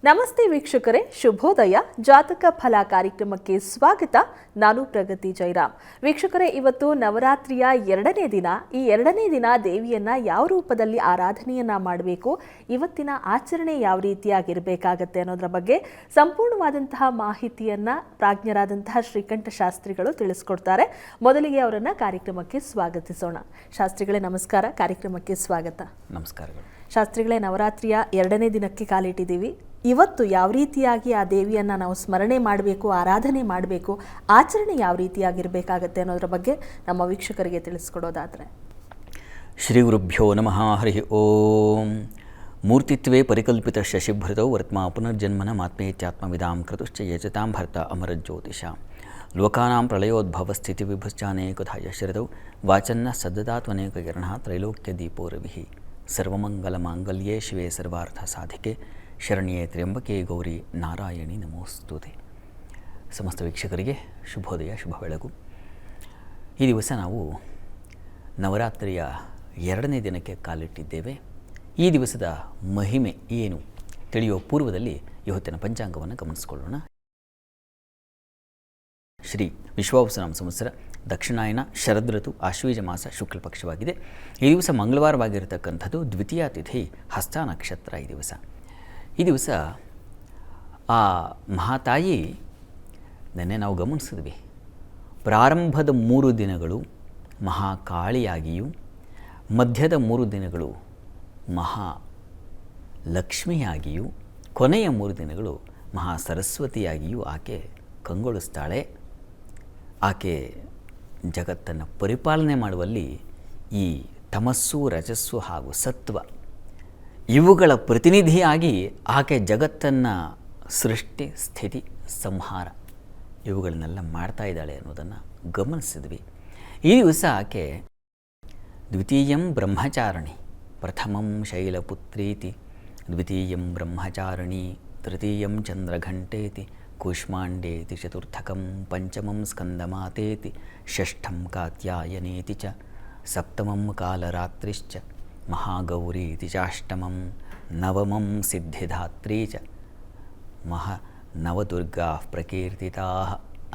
ನಮಸ್ತೆ ವೀಕ್ಷಕರೇ, ಶುಭೋದಯ. ಜಾತಕ ಫಲ ಕಾರ್ಯಕ್ರಮಕ್ಕೆ ಸ್ವಾಗತ. ನಾನು ಪ್ರಗತಿ ಜೈರಾಮ್. ವೀಕ್ಷಕರೇ, ಇವತ್ತು ನವರಾತ್ರಿಯ 2ನೇ ದಿನ. ಈ 2ನೇ ದಿನ ದೇವಿಯನ್ನ ಯಾವ ರೂಪದಲ್ಲಿ ಆರಾಧನೆಯನ್ನ ಮಾಡಬೇಕು, ಇವತ್ತಿನ ಆಚರಣೆ ಯಾವ ರೀತಿಯಾಗಿರಬೇಕಾಗತ್ತೆ ಅನ್ನೋದರ ಬಗ್ಗೆ ಸಂಪೂರ್ಣವಾದಂತಹ ಮಾಹಿತಿಯನ್ನ ಪ್ರಾಜ್ಞರಾದಂತಹ ಶ್ರೀಕಂಠ ಶಾಸ್ತ್ರಿಗಳು ತಿಳಿಸ್ಕೊಡ್ತಾರೆ. ಮೊದಲಿಗೆ ಅವರನ್ನ ಕಾರ್ಯಕ್ರಮಕ್ಕೆ ಸ್ವಾಗತಿಸೋಣ. ಶಾಸ್ತ್ರಿಗಳೇ ನಮಸ್ಕಾರ, ಕಾರ್ಯಕ್ರಮಕ್ಕೆ ಸ್ವಾಗತ. ನಮಸ್ಕಾರಗಳು. ಶಾಸ್ತ್ರಿಗಳೇ, ನವರಾತ್ರಿಯ 2ನೇ ದಿನಕ್ಕೆ ಕಾಲಿಟ್ಟಿದ್ದೀವಿ. ಇವತ್ತು ಯಾವ ರೀತಿಯಾಗಿ ಆ ದೇವಿಯನ್ನು ನಾವು ಸ್ಮರಣೆ ಮಾಡಬೇಕು, ಆರಾಧನೆ ಮಾಡಬೇಕು, ಆಚರಣೆ ಯಾವ ರೀತಿಯಾಗಿರಬೇಕಾಗತ್ತೆ ಅನ್ನೋದ್ರ ಬಗ್ಗೆ ನಮ್ಮ ವೀಕ್ಷಕರಿಗೆ ತಿಳಿಸ್ಕೊಡೋದಾದರೆ. ಶ್ರೀ ಗುರುಭ್ಯೋ ನಮಃ. ಹರಿ ಓಂ. ಮೂರ್ತಿತ್ವೇ ಪರಿಕಲ್ಪಿತ ಶಶಿಭೃತೌ ವರ್ತ್ಮಾ ಪುನರ್ಜನ್ಮನ ಮಾತ್ಮೇತ್ಯಾತ್ಮವಿದಾಂ ಕೃತುಶ್ಚ ಯಜತಾಂ ಭರ್ತ ಅಮರಜ್ಯೋತಿಷ ಲೋಕಾನಾಂ ಪ್ರಳಯೋದ್ಭವ ಸ್ಥಿತಿ ವಿಭಶ್ಚಾನೇಕಥಾ ಯಶರತೌ ವಾಚನ್ನ ಸದ್ದದಾತ್ವನೇಕ ಕಿರಣ ತ್ರೈಲೋಕ್ಯ ದೀಪೋ ರವಿಃ ಸರ್ವಮಂಗಲ ಮಾಂಗಲ್ಯೇ ಶಿವೇ ಸರ್ವಾರ್ಥ ಸಾಧಿಕೆ ಶರಣ್ಯೇ ತ್ರ್ಯಂಬಕೆ ಗೌರಿ ನಾರಾಯಣಿ ನಮೋಸ್ತುತೆ. ಸಮಸ್ತ ವೀಕ್ಷಕರಿಗೆ ಶುಭೋದಯ, ಶುಭ ಬೆಳಗು. ಈ ದಿವಸ ನಾವು ನವರಾತ್ರಿಯ 2ನೇ ದಿನಕ್ಕೆ ಕಾಲಿಟ್ಟಿದ್ದೇವೆ. ಈ ದಿವಸದ ಮಹಿಮೆ ಏನು ತಿಳಿಯುವ ಪೂರ್ವದಲ್ಲಿ ಇವತ್ತಿನ ಪಂಚಾಂಗವನ್ನು ಗಮನಿಸಿಕೊಳ್ಳೋಣ. ಶ್ರೀ ವಿಶ್ವಾವಸುನಾಮ ಸಂವತ್ಸರ, ದಕ್ಷಿಣಾಯನ, ಶರದೃತು, ಆಶ್ವೀಜ ಮಾಸ, ಶುಕ್ಲ ಪಕ್ಷವಾಗಿದೆ. ಈ ದಿವಸ ಮಂಗಳವಾರವಾಗಿರತಕ್ಕಂಥದ್ದು. ದ್ವಿತೀಯ ತಿಥಿ ಹಸ್ತ ನಕ್ಷತ್ರ. ಈ ದಿವಸ ಆ ಮಹಾತಾಯಿ ನೆನ್ನೆ ನಾವು ಗಮನಿಸಿದ್ವಿ. ಪ್ರಾರಂಭದ 3 ದಿನಗಳು ಮಹಾಕಾಳಿಯಾಗಿಯೂ, ಮಧ್ಯದ 3 ದಿನಗಳು ಮಹಾಲಕ್ಷ್ಮಿಯಾಗಿಯೂ, ಕೊನೆಯ 3 ದಿನಗಳು ಮಹಾ ಸರಸ್ವತಿಯಾಗಿಯೂ ಆಕೆ ಕಂಗೊಳಿಸ್ತಾಳೆ. ಆಕೆ ಜಗತ್ತನ್ನು ಪರಿಪಾಲನೆ ಮಾಡುವಲ್ಲಿ ಈ ತಮಸ್ಸು, ರಜಸ್ಸು ಹಾಗೂ ಸತ್ವ ಇವುಗಳ ಪ್ರತಿನಿಧಿಯಾಗಿ ಆಕೆ ಜಗತ್ತನ್ನು ಸೃಷ್ಟಿ, ಸ್ಥಿತಿ, ಸಂಹಾರ ಇವುಗಳನ್ನೆಲ್ಲ ಮಾಡ್ತಾ ಇದ್ದಾಳೆ ಅನ್ನೋದನ್ನು ಗಮನಿಸಿದ್ವಿ. ಈ ದಿವಸ ಆಕೆ ದ್ವಿತೀಯಂ ಬ್ರಹ್ಮಚಾರಿಣಿ, ಪ್ರಥಮಂ ಶೈಲಪುತ್ರೀತಿ, ದ್ವಿತೀಯಂ ಬ್ರಹ್ಮಚಾರಿಣಿ, ತೃತೀಯಂ ಚಂದ್ರಘಂಟೇತಿ, ಕೂಷ್ಮಾಂಡೇತಿ, ಚತುರ್ಥಕಂ ಪಂಚಮಂ ಸ್ಕಂದಮಾತೇತಿ, ಷಷ್ಠಂ ಕಾತ್ಯಾಯನೇತಿ ಚ, ಸಪ್ತಮಂ ಕಾಲರಾತ್ರಿಶ್ಚ, ಮಹಾಗೌರೀತಿ ಚಾಷ್ಟಮಂ, ನವಮಂ ಸಿದ್ಧಿಧಾತ್ರೀ ಚ, ನವದುರ್ಗಾ ಪ್ರಕೀರ್ತಿತಾ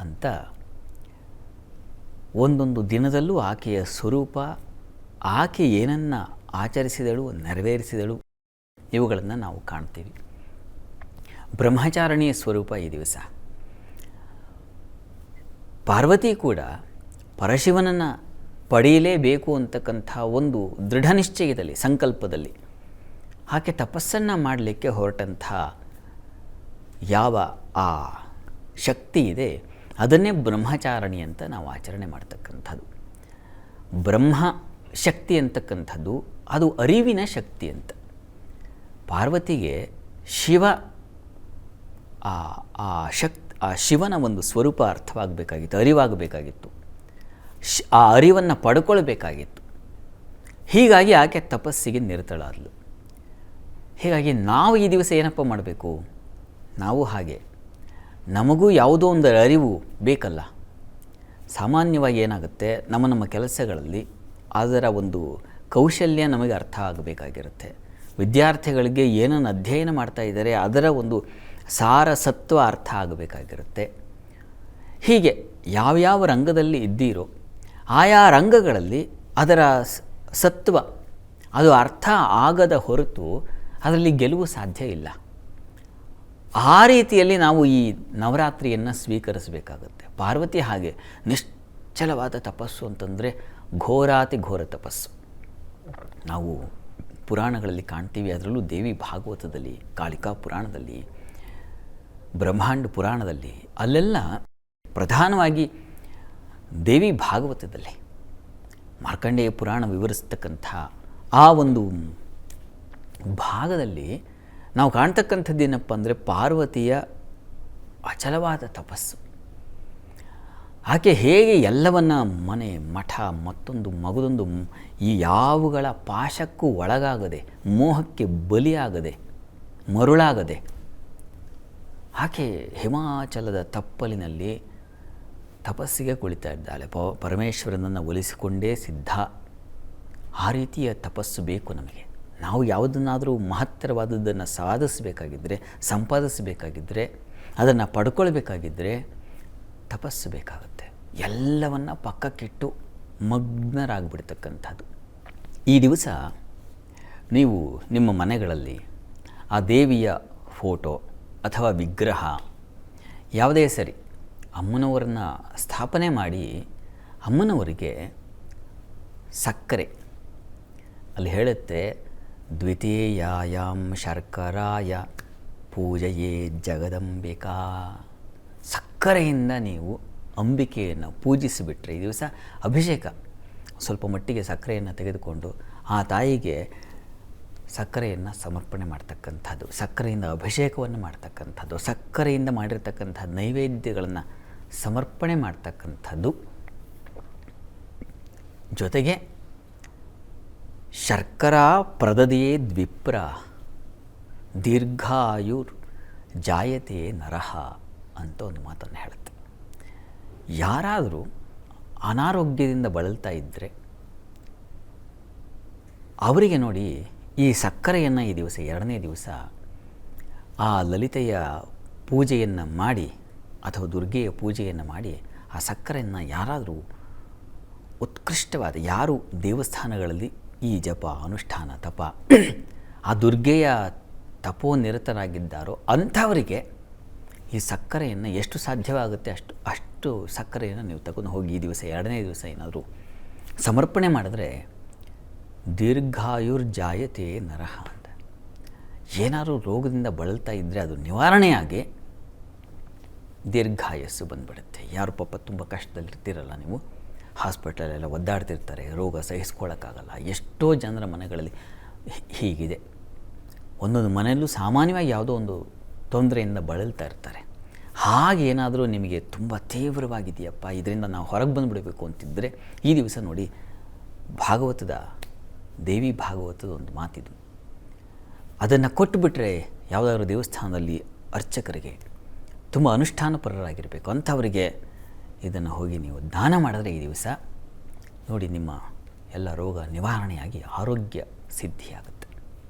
ಅಂತ ಒಂದೊಂದು ದಿನದಲ್ಲೂ ಆಕೆಯ ಸ್ವರೂಪ, ಆಕೆ ಏನನ್ನು ಆಚರಿಸಿದಳು, ನೆರವೇರಿಸಿದಳು ಇವುಗಳನ್ನು ನಾವು ಕಾಣ್ತೀವಿ. ಬ್ರಹ್ಮಚಾರಿಣಿಯ ಸ್ವರೂಪ ಈ ದಿವಸ. ಪಾರ್ವತಿ ಕೂಡ ಪರಶಿವನನ್ನು ಪಡೆಯಲೇಬೇಕು ಅಂತಕ್ಕಂಥ ಒಂದು ದೃಢ ನಿಶ್ಚಯದಲ್ಲಿ, ಸಂಕಲ್ಪದಲ್ಲಿ ಆಕೆ ತಪಸ್ಸನ್ನು ಮಾಡಲಿಕ್ಕೆ ಹೊರಟಂಥ ಯಾವ ಆ ಶಕ್ತಿ ಇದೆ ಅದನ್ನೇ ಬ್ರಹ್ಮಚಾರಿಣಿ ಅಂತ ನಾವು ಆಚರಣೆ ಮಾಡ್ತಕ್ಕಂಥದ್ದು. ಬ್ರಹ್ಮ ಶಕ್ತಿ ಅಂತಕ್ಕಂಥದ್ದು ಅದು ಅರಿವಿನ ಶಕ್ತಿ ಅಂತ. ಪಾರ್ವತಿಗೆ ಶಿವ ಆ ಶಿವನ ಒಂದು ಸ್ವರೂಪ ಅರ್ಥವಾಗಬೇಕಾಗಿತ್ತು, ಅರಿವಾಗಬೇಕಾಗಿತ್ತು, ಆ ಅರಿವನ್ನು ಪಡ್ಕೊಳ್ಬೇಕಾಗಿತ್ತು. ಹೀಗಾಗಿ ಆಕೆ ತಪಸ್ಸಿಗೆ ನಿರತಳಾದಳು. ಹೀಗಾಗಿ ನಾವು ಈ ದಿವಸ ಏನಪ್ಪ ಮಾಡಬೇಕು, ನಾವು ಹಾಗೆ ನಮಗೂ ಯಾವುದೋ ಒಂದು ಅರಿವು ಬೇಕಲ್ಲ. ಸಾಮಾನ್ಯವಾಗಿ ಏನಾಗುತ್ತೆ, ನಮ್ಮ ಕೆಲಸಗಳಲ್ಲಿ ಅದರ ಒಂದು ಕೌಶಲ್ಯ ನಮಗೆ ಅರ್ಥ ಆಗಬೇಕಾಗಿರುತ್ತೆ. ವಿದ್ಯಾರ್ಥಿಗಳಿಗೆ ಏನನ್ನು ಅಧ್ಯಯನ ಮಾಡ್ತಾ ಇದ್ದಾರೆ ಅದರ ಒಂದು ಸಾರಸತ್ವ ಅರ್ಥ ಆಗಬೇಕಾಗಿರುತ್ತೆ. ಹೀಗೆ ಯಾವ್ಯಾವ ರಂಗದಲ್ಲಿ ಇದ್ದೀರೋ ಆಯಾ ರಂಗಗಳಲ್ಲಿ ಅದರ ಸತ್ವ ಅದು ಅರ್ಥ ಆಗದ ಹೊರತು ಅದರಲ್ಲಿ ಗೆಲುವು ಸಾಧ್ಯ ಇಲ್ಲ. ಆ ರೀತಿಯಲ್ಲಿ ನಾವು ಈ ನವರಾತ್ರಿಯನ್ನು ಸ್ವೀಕರಿಸಬೇಕಾಗುತ್ತೆ. ಪಾರ್ವತಿ ಹಾಗೆ ನಿಶ್ಚಲವಾದ ತಪಸ್ಸು ಅಂತಂದರೆ ಘೋರಾತಿ ಘೋರ ತಪಸ್ಸು ನಾವು ಪುರಾಣಗಳಲ್ಲಿ ಕಾಣ್ತೀವಿ. ಅದರಲ್ಲೂ ದೇವಿ ಭಾಗವತದಲ್ಲಿ, ಕಾಳಿಕಾ ಪುರಾಣದಲ್ಲಿ, ಬ್ರಹ್ಮಾಂಡ ಪುರಾಣದಲ್ಲಿ, ಅಲ್ಲೆಲ್ಲ ಪ್ರಧಾನವಾಗಿ ದೇವಿ ಭಾಗವತದಲ್ಲಿ, ಮಾರ್ಕಂಡೇಯ ಪುರಾಣ ವಿವರಿಸ್ತಕ್ಕಂಥ ಆ ಒಂದು ಭಾಗದಲ್ಲಿ ನಾವು ಕಾಣ್ತಕ್ಕಂಥದ್ದೇನಪ್ಪ ಅಂದರೆ ಪಾರ್ವತಿಯ ಅಚಲವಾದ ತಪಸ್ಸು. ಆಕೆ ಹೇಗೆ ಎಲ್ಲವನ್ನ ಮನೆ, ಮಠ, ಮತ್ತೊಂದು ಮಗದೊಂದು ಈ ಯಾವುಗಳ ಪಾಶಕ್ಕೂ ಒಳಗಾಗದೆ, ಮೋಹಕ್ಕೆ ಬಲಿಯಾಗದೆ, ಮರುಳಾಗದೆ ಆಕೆ ಹಿಮಾಚಲದ ತಪ್ಪಲಿನಲ್ಲಿ ತಪಸ್ಸಿಗೆ ಕುಳಿತಾ ಇದ್ದಾಳೆ. ಪರಮೇಶ್ವರನನ್ನು ಒಲಿಸಿಕೊಂಡೇ ಸಿದ್ಧ. ಆ ರೀತಿಯ ತಪಸ್ಸು ಬೇಕು ನಮಗೆ. ನಾವು ಯಾವುದನ್ನಾದರೂ ಮಹತ್ತರವಾದದ್ದನ್ನು ಸಾಧಿಸಬೇಕಾಗಿದ್ದರೆ, ಸಂಪಾದಿಸಬೇಕಾಗಿದ್ದರೆ, ಅದನ್ನು ಪಡ್ಕೊಳ್ಬೇಕಾಗಿದ್ದರೆ ತಪಸ್ಸು ಬೇಕಾಗುತ್ತೆ. ಎಲ್ಲವನ್ನು ಪಕ್ಕಕ್ಕಿಟ್ಟು ಮಗ್ನರಾಗಿಬಿಡ್ತಕ್ಕಂಥದ್ದು. ಈ ದಿವಸ ನೀವು ನಿಮ್ಮ ಮನೆಗಳಲ್ಲಿ ಆ ದೇವಿಯ ಫೋಟೋ ಅಥವಾ ವಿಗ್ರಹ ಯಾವುದೇ ಸರಿ ಅಮ್ಮನವರನ್ನು ಸ್ಥಾಪನೆ ಮಾಡಿ ಅಮ್ಮನವರಿಗೆ ಸಕ್ಕರೆ, ಅಲ್ಲಿ ಹೇಳುತ್ತೆ ದ್ವಿತೀಯಾಯಾಂ ಶರ್ಕರಾಯ ಪೂಜೆಯೇ ಜಗದಂಬಿಕಾ. ಸಕ್ಕರೆಯಿಂದ ನೀವು ಅಂಬಿಕೆಯನ್ನು ಪೂಜಿಸಿಬಿಟ್ರೆ ಈ ದಿವಸ ಅಭಿಷೇಕ, ಸ್ವಲ್ಪ ಮಟ್ಟಿಗೆ ಸಕ್ಕರೆಯನ್ನು ತೆಗೆದುಕೊಂಡು ಆ ತಾಯಿಗೆ ಸಕ್ಕರೆಯನ್ನು ಸಮರ್ಪಣೆ ಮಾಡ್ತಕ್ಕಂಥದ್ದು, ಸಕ್ಕರೆಯಿಂದ ಅಭಿಷೇಕವನ್ನು ಮಾಡ್ತಕ್ಕಂಥದ್ದು, ಸಕ್ಕರೆಯಿಂದ ಮಾಡಿರ್ತಕ್ಕಂಥ ನೈವೇದ್ಯಗಳನ್ನು ಸಮರ್ಪಣೆ ಮಾಡ್ತಕ್ಕಂಥದ್ದು. ಜೊತೆಗೆ ಶರ್ಕರಾ ಪ್ರದದಿಯೇ ದ್ವಿಪ್ರ ದೀರ್ಘಾಯುರ್ ಜಾಯತೆ ನರಹ ಅಂತ ಒಂದು ಮಾತನ್ನು ಹೇಳುತ್ತೆ. ಯಾರಾದರೂ ಅನಾರೋಗ್ಯದಿಂದ ಬಳಲ್ತಾ ಇದ್ದರೆ ಅವರಿಗೆ ನೋಡಿ ಈ ಸಕ್ಕರೆಯನ್ನು ಈ ದಿವಸ, ಎರಡನೇ ದಿವಸ ಆ ಲಲಿತೆಯ ಪೂಜೆಯನ್ನು ಮಾಡಿ ಅಥವಾ ದುರ್ಗೆಯ ಪೂಜೆಯನ್ನು ಮಾಡಿ ಆ ಸಕ್ಕರೆಯನ್ನು ಯಾರಾದರೂ ಉತ್ಕೃಷ್ಟವಾದ, ಯಾರು ದೇವಸ್ಥಾನಗಳಲ್ಲಿ ಈ ಜಪ ಅನುಷ್ಠಾನ ತಪ ಆ ದುರ್ಗೆಯ ತಪೋನಿರತರಾಗಿದ್ದಾರೋ ಅಂಥವರಿಗೆ ಈ ಸಕ್ಕರೆಯನ್ನು ಎಷ್ಟು ಸಾಧ್ಯವಾಗುತ್ತೆ ಅಷ್ಟು ಸಕ್ಕರೆಯನ್ನು ನೀವು ತಗೊಂಡು ಹೋಗಿ ಈ ದಿವಸ, ಎರಡನೇ ದಿವಸ ಏನಾದರೂ ಸಮರ್ಪಣೆ ಮಾಡಿದ್ರೆ ದೀರ್ಘಾಯುರ್ಜಾಯತೆ ನರಹ ಅಂತ. ಏನಾದರೂ ರೋಗದಿಂದ ಬಳಲ್ತಾ ಇದ್ದರೆ ಅದು ನಿವಾರಣೆಯಾಗಿ ದೀರ್ಘಾಯಸ್ಸು ಬಂದುಬಿಡುತ್ತೆ. ಯಾರು ಪಾಪ ತುಂಬ ಕಷ್ಟದಲ್ಲಿರ್ತೀರಲ್ಲ, ನೀವು ಹಾಸ್ಪಿಟಲೆಲ್ಲ ಒದ್ದಾಡ್ತಿರ್ತಾರೆ, ರೋಗ ಸಹಿಸ್ಕೊಳ್ಳೋಕ್ಕಾಗಲ್ಲ. ಎಷ್ಟೋ ಜನರ ಮನೆಗಳಲ್ಲಿ ಹೀಗಿದೆ. ಒಂದೊಂದು ಮನೆಯಲ್ಲೂ ಸಾಮಾನ್ಯವಾಗಿ ಯಾವುದೋ ಒಂದು ತೊಂದರೆಯಿಂದ ಬಳಲ್ತಾ ಇರ್ತಾರೆ. ಹಾಗೇನಾದರೂ ನಿಮಗೆ ತುಂಬ ತೀವ್ರವಾಗಿದೆಯಪ್ಪ, ಇದರಿಂದ ನಾವು ಹೊರಗೆ ಬಂದುಬಿಡಬೇಕು ಅಂತಿದ್ದರೆ ಈ ದಿವಸ ನೋಡಿ, ಭಾಗವತದ ದೇವಿ ಭಾಗವತದ ಒಂದು ಮಾತಿದು, ಅದನ್ನು ಕೊಟ್ಟುಬಿಟ್ರೆ ಯಾವುದಾದ್ರೂ ದೇವಸ್ಥಾನದಲ್ಲಿ ಅರ್ಚಕರಿಗೆ ತುಂಬ ಅನುಷ್ಠಾನಪರರಾಗಿರಬೇಕು ಅಂಥವರಿಗೆ ಇದನ್ನು ಹೋಗಿ ನೀವು ದಾನ ಮಾಡಿದ್ರೆ ಈ ದಿವಸ ನೋಡಿ ನಿಮ್ಮ ಎಲ್ಲ ರೋಗ ನಿವಾರಣೆಯಾಗಿ ಆರೋಗ್ಯ ಸಿದ್ಧಿಯಾಗುತ್ತೆ.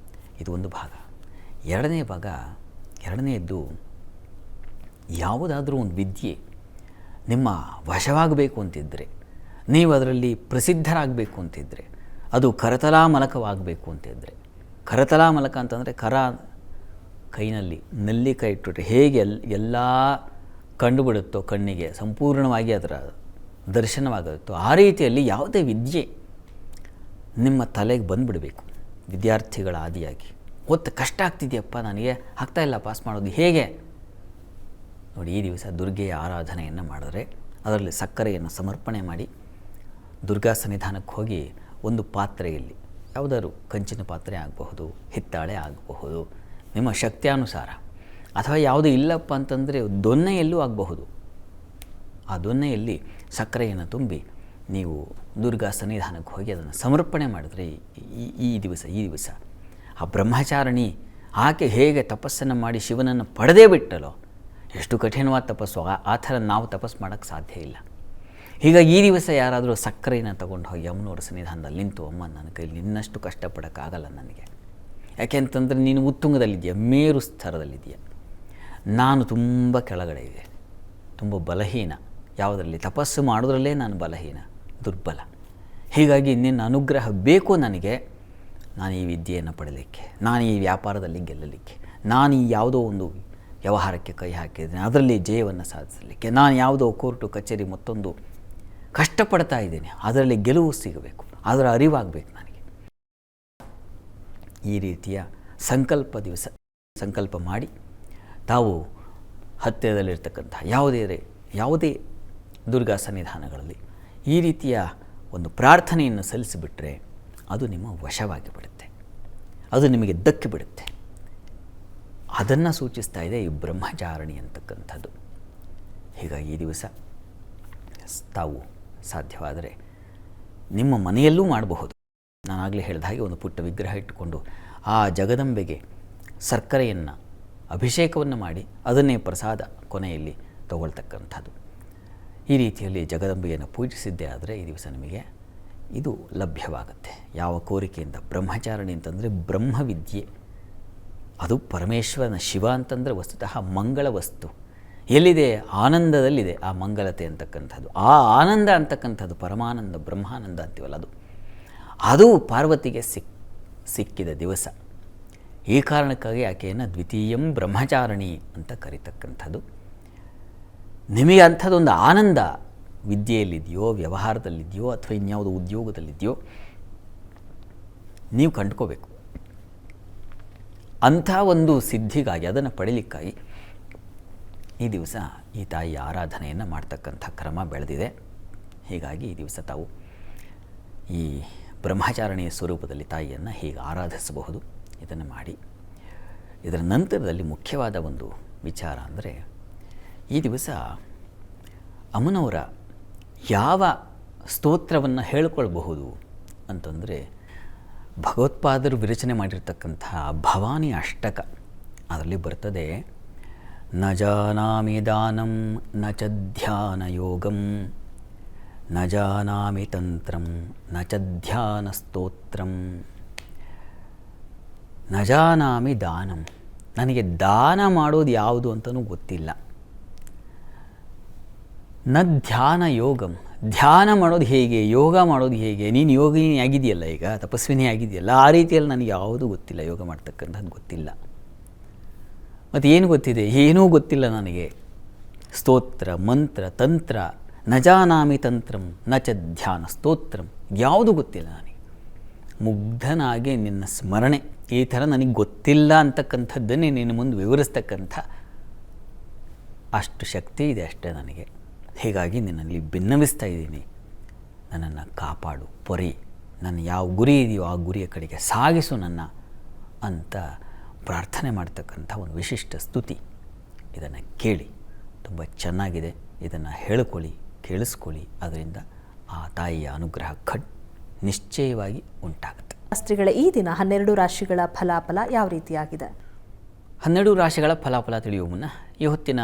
ಇದು ಒಂದು ಭಾಗ. ಎರಡನೇ ಭಾಗ, ಎರಡನೆಯದ್ದು, ಯಾವುದಾದ್ರೂ ಒಂದು ವಿದ್ಯೆ ನಿಮ್ಮ ವಶವಾಗಬೇಕು ಅಂತಿದ್ದರೆ, ನೀವು ಅದರಲ್ಲಿ ಪ್ರಸಿದ್ಧರಾಗಬೇಕು ಅಂತಿದ್ದರೆ, ಅದು ಕರತಲಾಮಲಕವಾಗಬೇಕು ಅಂತಿದ್ದರೆ, ಕರತಲಾಮಲಕ ಅಂತಂದರೆ ಕೈನಲ್ಲಿ ನೆಲ್ಲಿಕಾಯಿ ಇಟ್ಟುಬಿಟ್ರೆ ಹೇಗೆ ಎಲ್ಲ ಕಂಡುಬಿಡುತ್ತೋ, ಕಣ್ಣಿಗೆ ಸಂಪೂರ್ಣವಾಗಿ ಅದರ ದರ್ಶನವಾಗುತ್ತೋ ಆ ರೀತಿಯಲ್ಲಿ ಯಾವುದೇ ವಿದ್ಯೆ ನಿಮ್ಮ ತಲೆಗೆ ಬಂದುಬಿಡಬೇಕು. ವಿದ್ಯಾರ್ಥಿಗಳ ಆದಿಯಾಗಿ ಕಷ್ಟ ಆಗ್ತಿದೆಯಪ್ಪ, ನನಗೆ ಆಗ್ತಾಯಿಲ್ಲ ಪಾಸ್ ಮಾಡೋದು, ಹೇಗೆ ನೋಡಿ ಈ ದಿವಸ ದುರ್ಗೆಯ ಆರಾಧನೆಯನ್ನು ಮಾಡಿದ್ರೆ, ಅದರಲ್ಲಿ ಸಕ್ಕರೆಯನ್ನು ಸಮರ್ಪಣೆ ಮಾಡಿ ದುರ್ಗಾ ಸನ್ನಿಧಾನಕ್ಕೆ ಹೋಗಿ ಒಂದು ಪಾತ್ರೆಯಲ್ಲಿ, ಯಾವುದಾದ್ರು ಕಂಚಿನ ಪಾತ್ರೆ ಆಗಬಹುದು, ಹಿತ್ತಾಳೆ ಆಗಬಹುದು, ನಿಮ್ಮ ಶಕ್ತಿಯಾನುಸಾರ, ಅಥವಾ ಯಾವುದೂ ಇಲ್ಲಪ್ಪ ಅಂತಂದರೆ ದೊನ್ನೆಯಲ್ಲೂ ಆಗಬಹುದು, ಆ ದೊನ್ನೆಯಲ್ಲಿ ಸಕ್ಕರೆಯನ್ನು ತುಂಬಿ ನೀವು ದುರ್ಗಾ ಸನ್ನಿಧಾನಕ್ಕೆ ಹೋಗಿ ಅದನ್ನು ಸಮರ್ಪಣೆ ಮಾಡಿದ್ರೆ ಈ ದಿವಸ ಆ ಬ್ರಹ್ಮಚಾರಿಣಿ ಆಕೆ ಹೇಗೆ ತಪಸ್ಸನ್ನು ಮಾಡಿ ಶಿವನನ್ನು ಪಡೆದೇ ಬಿಟ್ಟಲೋ, ಎಷ್ಟು ಕಠಿಣವಾದ ತಪಸ್ಸು, ಆ ಥರ ನಾವು ತಪಸ್ಸು ಮಾಡೋಕ್ಕೆ ಸಾಧ್ಯ ಇಲ್ಲ. ಹೀಗಾಗಿ ಈ ದಿವಸ ಯಾರಾದರೂ ಸಕ್ಕರೆಯನ್ನು ತಗೊಂಡು ಹೋಗಿ ಅಮ್ಮನವ್ರ ಸನ್ನಿಧಾನದಲ್ಲಿ ನಿಂತು, ಅಮ್ಮ ನನ್ನ ಕೈಲಿ ಇನ್ನಷ್ಟು ಕಷ್ಟಪಡೋಕ್ಕಾಗಲ್ಲ ನನಗೆ, ಯಾಕೆಂತಂದರೆ ನೀನು ಉತ್ತುಂಗದಲ್ಲಿದ್ದೀಯ, ಮೇರು ಸ್ತರದಲ್ಲಿದ್ದೀಯ, ನಾನು ತುಂಬ ಕೆಳಗಡೆ ಇದೆ, ತುಂಬ ಬಲಹೀನ, ಯಾವುದರಲ್ಲಿ ತಪಸ್ಸು ಮಾಡೋದ್ರಲ್ಲೇ ನಾನು ಬಲಹೀನ, ದುರ್ಬಲ, ಹೀಗಾಗಿ ನಿನ್ನ ಅನುಗ್ರಹ ಬೇಕು ನನಗೆ, ನಾನು ಈ ವಿದ್ಯೆಯನ್ನು ಪಡಲಿಕ್ಕೆ, ನಾನು ಈ ವ್ಯಾಪಾರದಲ್ಲಿ ಗೆಲ್ಲಲಿಕ್ಕೆ, ನಾನು ಈ ಯಾವುದೋ ಒಂದು ವ್ಯವಹಾರಕ್ಕೆ ಕೈ ಹಾಕಿದ್ದೇನೆ ಅದರಲ್ಲಿ ಜಯವನ್ನು ಸಾಧಿಸಲಿಕ್ಕೆ, ನಾನು ಯಾವುದೋ ಕೋರ್ಟು ಕಚೇರಿ ಮತ್ತೊಂದು ಕಷ್ಟಪಡ್ತಾ ಇದ್ದೀನಿ, ಅದರಲ್ಲಿ ಗೆಲುವು ಸಿಗಬೇಕು, ಅದರ ಅರಿವಾಗಬೇಕು ನನಗೆ. ಈ ರೀತಿಯ ಸಂಕಲ್ಪ ಮಾಡಿ ತಾವು ಹತ್ತಿರದಲ್ಲಿರ್ತಕ್ಕಂಥ ಯಾವುದೇ ದುರ್ಗಾ ಸನ್ನಿಧಾನಗಳಲ್ಲಿ ಈ ರೀತಿಯ ಒಂದು ಪ್ರಾರ್ಥನೆಯನ್ನು ಸಲ್ಲಿಸಿಬಿಟ್ರೆ ಅದು ನಿಮ್ಮ ವಶವಾಗಿ ಬಿಡುತ್ತೆ, ಅದು ನಿಮಗೆ ದಕ್ಕಿಬಿಡುತ್ತೆ. ಅದನ್ನು ಸೂಚಿಸ್ತಾ ಇದೆ ಈ ಬ್ರಹ್ಮಚಾರಿಣಿ ಅಂತಕ್ಕಂಥದ್ದು. ಹೀಗಾಗಿ ಈ ದಿವಸ ತಾವು ಸಾಧ್ಯವಾದರೆ ನಿಮ್ಮ ಮನೆಯಲ್ಲೂ ಮಾಡಬಹುದು. ನಾನಾಗಲೇ ಹೇಳಿದ ಹಾಗೆ ಒಂದು ಪುಟ್ಟ ವಿಗ್ರಹ ಇಟ್ಟುಕೊಂಡು ಆ ಜಗದಂಬೆಗೆ ಸಕ್ಕರೆಯನ್ನು ಅಭಿಷೇಕವನ್ನು ಮಾಡಿ ಅದನ್ನೇ ಪ್ರಸಾದ ಕೊನೆಯಲ್ಲಿ ತಗೊಳ್ತಕ್ಕಂಥದ್ದು. ಈ ರೀತಿಯಲ್ಲಿ ಜಗದಂಬೆಯನ್ನು ಪೂಜಿಸಿದ್ದೇ ಆದರೆ ಈ ದಿವಸ ನಿಮಗೆ ಇದು ಲಭ್ಯವಾಗುತ್ತೆ. ಯಾವ ಕೋರಿಕೆಯಿಂದ? ಬ್ರಹ್ಮಚಾರಣಿ ಅಂತಂದರೆ ಬ್ರಹ್ಮವಿದ್ಯೆ, ಅದು ಪರಮೇಶ್ವರನ. ಶಿವ ಅಂತಂದರೆ ವಸ್ತುತಃ ಮಂಗಳ ವಸ್ತು. ಎಲ್ಲಿದೆ? ಆನಂದದಲ್ಲಿದೆ ಆ ಮಂಗಲತೆ ಅಂತಕ್ಕಂಥದ್ದು. ಆ ಆನಂದ ಅಂತಕ್ಕಂಥದ್ದು ಪರಮಾನಂದ, ಬ್ರಹ್ಮಾನಂದ ಅಂತೀವಲ್ಲ, ಅದು ಪಾರ್ವತಿಗೆ ಸಿಕ್ಕಿದ ದಿವಸ. ಈ ಕಾರಣಕ್ಕಾಗಿ ಆಕೆಯನ್ನು ದ್ವಿತೀಯಂ ಬ್ರಹ್ಮಚಾರಿಣಿ ಅಂತ ಕರೀತಕ್ಕಂಥದ್ದು. ನಿಮಗೆ ಅಂಥದ್ದೊಂದು ಆನಂದ ವಿದ್ಯೆಯಲ್ಲಿದೆಯೋ, ವ್ಯವಹಾರದಲ್ಲಿದೆಯೋ, ಅಥವಾ ಇನ್ಯಾವುದೋ ಉದ್ಯೋಗದಲ್ಲಿದೆಯೋ, ನೀವು ಕಂಡುಕೋಬೇಕು. ಅಂಥ ಒಂದು ಸಿದ್ಧಿಗಾಗಿ, ಅದನ್ನು ಪಡೀಲಿಕ್ಕಾಗಿ ಈ ದಿವಸ ಈ ತಾಯಿಯ ಆರಾಧನೆಯನ್ನು ಮಾಡ್ತಕ್ಕಂಥ ಕ್ರಮ ಬೆಳೆದಿದೆ. ಹೀಗಾಗಿ ಈ ದಿವಸ ತಾವು ಈ ಬ್ರಹ್ಮಚಾರಿಣಿಯ ಸ್ವರೂಪದಲ್ಲಿ ತಾಯಿಯನ್ನು ಹೀಗೆ ಆರಾಧಿಸಬಹುದು. ಇದನ್ನು ಮಾಡಿ. ಇದರ ನಂತರದಲ್ಲಿ ಮುಖ್ಯವಾದ ಒಂದು ವಿಚಾರ ಅಂದರೆ, ಈ ದಿವಸ ಅಮ್ಮನವರ ಯಾವ ಸ್ತೋತ್ರವನ್ನು ಹೇಳಿಕೊಳ್ಬಹುದು ಅಂತಂದರೆ, ಭಗವತ್ಪಾದರು ವಿರಚನೆ ಮಾಡಿರ್ತಕ್ಕಂಥ ಭವಾನಿ ಅಷ್ಟಕ, ಅದರಲ್ಲಿ ಬರ್ತದೆ, ನ ಜಾನಾಮಿ ದಾನಂ ನ ಚ ಧ್ಯಾನ ಯೋಗಂ ನ ಜಾನಾಮಿ ತಂತ್ರಂ ನ ಚ ಧ್ಯಾನ ಸ್ತೋತ್ರಂ. ನ ಜಾನಾಮಿ ದಾನಂ, ನನಗೆ ದಾನ ಮಾಡೋದು ಯಾವುದು ಅಂತಲೂ ಗೊತ್ತಿಲ್ಲ. ನ ಧ್ಯಾನ ಯೋಗಂ, ಧ್ಯಾನ ಮಾಡೋದು ಹೇಗೆ, ಯೋಗ ಮಾಡೋದು ಹೇಗೆ. ನೀನು ಯೋಗಿನಿ ಆಗಿದೆಯಲ್ಲ, ಈಗ ತಪಸ್ವಿನಿ ಆಗಿದೆಯಲ್ಲ, ಆ ರೀತಿಯಲ್ಲಿ ನನಗೆ ಯಾವುದೂ ಗೊತ್ತಿಲ್ಲ, ಯೋಗ ಮಾಡ್ತಕ್ಕಂಥದ್ದು ಗೊತ್ತಿಲ್ಲ. ಮತ್ತು ಏನು ಗೊತ್ತಿದೆ? ಏನೂ ಗೊತ್ತಿಲ್ಲ ನನಗೆ. ಸ್ತೋತ್ರ, ಮಂತ್ರ, ತಂತ್ರ, ನ ಜಾನಾಮಿ ತಂತ್ರಂ ನ ಚ ಧ್ಯಾನ ಸ್ತೋತ್ರಂ, ಯಾವುದೂ ಗೊತ್ತಿಲ್ಲ ನನಗೆ. ಮುಗ್ಧನಾಗಿ ನಿನ್ನ ಸ್ಮರಣೆ, ಈ ಥರ ನನಗೆ ಗೊತ್ತಿಲ್ಲ ಅಂತಕ್ಕಂಥದ್ದನ್ನೇ ನಿನ್ನ ಮುಂದೆ ವಿವರಿಸ್ತಕ್ಕಂಥ ಅಷ್ಟು ಶಕ್ತಿ ಇದೆ ಅಷ್ಟೇ ನನಗೆ. ಹೀಗಾಗಿ ನಿನ್ನಲ್ಲಿ ಭಿನ್ನವಿಸ್ತಾ ಇದ್ದೀನಿ. ನನ್ನನ್ನು ಕಾಪಾಡು, ಪೊರೆ, ನನ್ನ ಯಾವ ಗುರಿ ಇದೆಯೋ ಆ ಗುರಿಯ ಕಡೆಗೆ ಸಾಗಿಸು ನನ್ನ ಅಂತ ಪ್ರಾರ್ಥನೆ ಮಾಡ್ತಕ್ಕಂಥ ಒಂದು ವಿಶಿಷ್ಟ ಸ್ತುತಿ. ಇದನ್ನು ಕೇಳಿ, ತುಂಬ ಚೆನ್ನಾಗಿದೆ. ಇದನ್ನು ಹೇಳ್ಕೊಳ್ಳಿ, ಕೇಳಿಸ್ಕೊಳ್ಳಿ. ಅದರಿಂದ ಆ ತಾಯಿಯ ಅನುಗ್ರಹ ನಿಶ್ಚಯವಾಗಿ ಉಂಟಾಗುತ್ತೆ. ಶಾಸ್ತ್ರಿಗಳ ಈ ದಿನ 12 ರಾಶಿಗಳ ಫಲಾಫಲ ಯಾವ ರೀತಿಯಾಗಿದೆ? 12 ರಾಶಿಗಳ ಫಲಾಫಲ ತಿಳಿಯುವ ಮುನ್ನ ಈ ಹೊತ್ತಿನ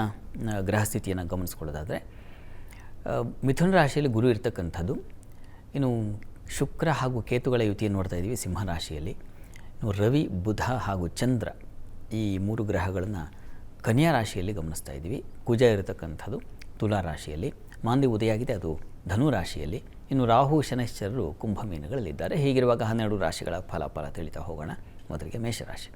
ಗ್ರಹಸ್ಥಿತಿಯನ್ನು ಗಮನಿಸ್ಕೊಳ್ಳೋದಾದರೆ, ಮಿಥುನ ರಾಶಿಯಲ್ಲಿ ಗುರು ಇರ್ತಕ್ಕಂಥದ್ದು. ಇನ್ನು ಶುಕ್ರ ಹಾಗೂ ಕೇತುಗಳ ಯುತಿಯನ್ನು ನೋಡ್ತಾ ಇದ್ದೀವಿ ಸಿಂಹರಾಶಿಯಲ್ಲಿ. ಇನ್ನು ರವಿ, ಬುಧ ಹಾಗೂ ಚಂದ್ರ ಈ 3 ಗ್ರಹಗಳನ್ನು ಕನ್ಯಾ ರಾಶಿಯಲ್ಲಿ ಗಮನಿಸ್ತಾ ಇದ್ದೀವಿ. ಕುಜ ಇರತಕ್ಕಂಥದ್ದು ತುಲಾ ರಾಶಿಯಲ್ಲಿ. ಮಾಂದಿ ಉದಯಾಗಿದೆ, ಅದು ಧನು ರಾಶಿಯಲ್ಲಿ. ಇನ್ನು ರಾಹು, ಶನೈಶ್ಚರರು ಕುಂಭ ಮೀನುಗಳಲ್ಲಿದ್ದಾರೆ. ಹೀಗಿರುವಾಗ 12 ರಾಶಿಗಳ ಫಲಾಫಲ ತಿಳಿತಾ ಹೋಗೋಣ. ಮೊದಲಿಗೆ ಮೇಷರಾಶಿ.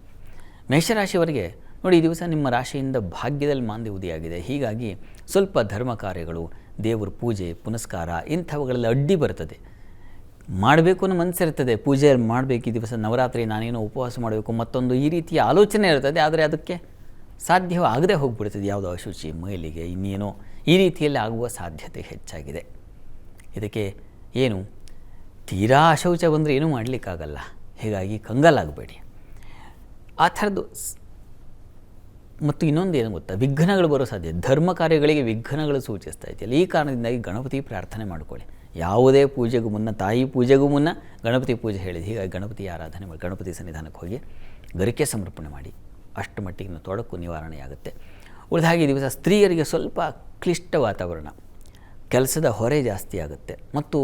ಮೇಷರಾಶಿಯವರಿಗೆ ನೋಡಿ, ಈ ದಿವಸ ನಿಮ್ಮ ರಾಶಿಯಿಂದ ಭಾಗ್ಯದಲ್ಲಿ ಮಾಂದಿ ಉದಯಾಗಿದೆ. ಹೀಗಾಗಿ ಸ್ವಲ್ಪ ಧರ್ಮ ಕಾರ್ಯಗಳು, ದೇವರ ಪೂಜೆ ಪುನಸ್ಕಾರ ಇಂಥವುಗಳಲ್ಲಿ ಅಡ್ಡಿ ಬರ್ತದೆ. ಮಾಡಬೇಕು ಅನ್ನೋ ಮನಸ್ಸಿರ್ತದೆ, ಪೂಜೆ ಮಾಡಬೇಕು, ಈ ದಿವಸ ನವರಾತ್ರಿ ನಾನೇನೋ ಉಪವಾಸ ಮಾಡಬೇಕು, ಮತ್ತೊಂದು ಈ ರೀತಿಯ ಆಲೋಚನೆ ಇರ್ತದೆ. ಆದರೆ ಅದಕ್ಕೆ ಸಾಧ್ಯವಾಗದೆ ಹೋಗ್ಬಿಡ್ತದೆ. ಯಾವುದೋ ಅಶುಚಿ, ಮೈಲಿಗೆ, ಇನ್ನೇನೋ ಈ ರೀತಿಯಲ್ಲಿ ಆಗುವ ಸಾಧ್ಯತೆ ಹೆಚ್ಚಾಗಿದೆ. ಇದಕ್ಕೆ ಏನು, ತೀರಾ ಅಶೌಚ ಬಂದರೆ ಏನೂ ಮಾಡಲಿಕ್ಕಾಗಲ್ಲ. ಹೀಗಾಗಿ ಕಂಗಾಲಾಗಬೇಡಿ. ಆ ಥರದ್ದು. ಮತ್ತು ಇನ್ನೊಂದು ಏನು ಗೊತ್ತಾ, ವಿಘ್ನಗಳು ಬರೋ ಸಾಧ್ಯ. ಧರ್ಮ ಕಾರ್ಯಗಳಿಗೆ ವಿಘ್ನಗಳು ಸೂಚಿಸ್ತಾ ಇದೆಯಲ್ಲ, ಈ ಕಾರಣದಿಂದಾಗಿ ಗಣಪತಿ ಪ್ರಾರ್ಥನೆ ಮಾಡಿಕೊಳ್ಳಿ. ಯಾವುದೇ ಪೂಜೆಗೂ ಮುನ್ನ, ತಾಯಿ ಪೂಜೆಗೂ ಮುನ್ನ ಗಣಪತಿ ಪೂಜೆ ಹೇಳಿದೆ. ಹೀಗಾಗಿ ಗಣಪತಿ ಆರಾಧನೆ ಮಾಡಿ, ಗಣಪತಿ ಸನ್ನಿಧಾನಕ್ಕೆ ಹೋಗಿ ಗರಿಕೆ ಸಮರ್ಪಣೆ ಮಾಡಿ. ಅಷ್ಟು ಮಟ್ಟಿಗಿನ ತೊಡಕು ನಿವಾರಣೆಯಾಗುತ್ತೆ. ಉಳಿದ ಹಾಗೆ ಈ ದಿವಸ ಸ್ತ್ರೀಯರಿಗೆ ಸ್ವಲ್ಪ ಕ್ಲಿಷ್ಟ ವಾತಾವರಣ, ಕೆಲಸದ ಹೊರೆ ಜಾಸ್ತಿ ಆಗುತ್ತೆ. ಮತ್ತು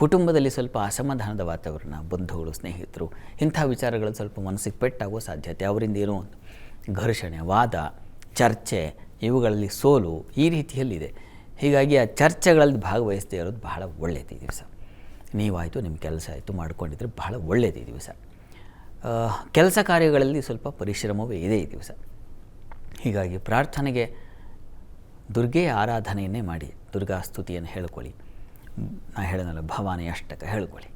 ಕುಟುಂಬದಲ್ಲಿ ಸ್ವಲ್ಪ ಅಸಮಾಧಾನದ ವಾತಾವರಣ, ಬಂಧುಗಳು, ಸ್ನೇಹಿತರು ಇಂಥ ವಿಚಾರಗಳು ಸ್ವಲ್ಪ ಮನಸ್ಸಿಗೆ ಪೆಟ್ಟಾಗುವ ಸಾಧ್ಯತೆ. ಅವರಿಂದ ಏನೋ ಘರ್ಷಣೆ, ವಾದ, ಚರ್ಚೆ, ಇವುಗಳಲ್ಲಿ ಸೋಲು ಈ ರೀತಿಯಲ್ಲಿದೆ. ಹೀಗಾಗಿ ಆ ಚರ್ಚೆಗಳಲ್ಲಿ ಭಾಗವಹಿಸದೇ ಇರೋದು ಬಹಳ ಒಳ್ಳೆಯದು ಈ ದಿವಸ. ನೀವಾಯಿತು, ನಿಮ್ಮ ಕೆಲಸ ಆಯಿತು ಮಾಡ್ಕೊಂಡಿದ್ರೆ ಬಹಳ ಒಳ್ಳೆಯದು ಈ ದಿವಸ. ಕೆಲಸ ಕಾರ್ಯಗಳಲ್ಲಿ ಸ್ವಲ್ಪ ಪರಿಶ್ರಮವೇ ಇದೆ ಈ ದಿವಸ. ಹೀಗಾಗಿ ಪ್ರಾರ್ಥನೆಗೆ ದುರ್ಗೆಯ ಆರಾಧನೆಯನ್ನೇ ಮಾಡಿ, ದುರ್ಗಾ ಸ್ತುತಿಯನ್ನು ಹೇಳ್ಕೊಳ್ಳಿ. ನಾ ಹೇಳಿದ್ನಲ್ಲ, ಭವಾನಿ ಅಷ್ಟಕ ಹೇಳ್ಕೊಳ್ಳಿ.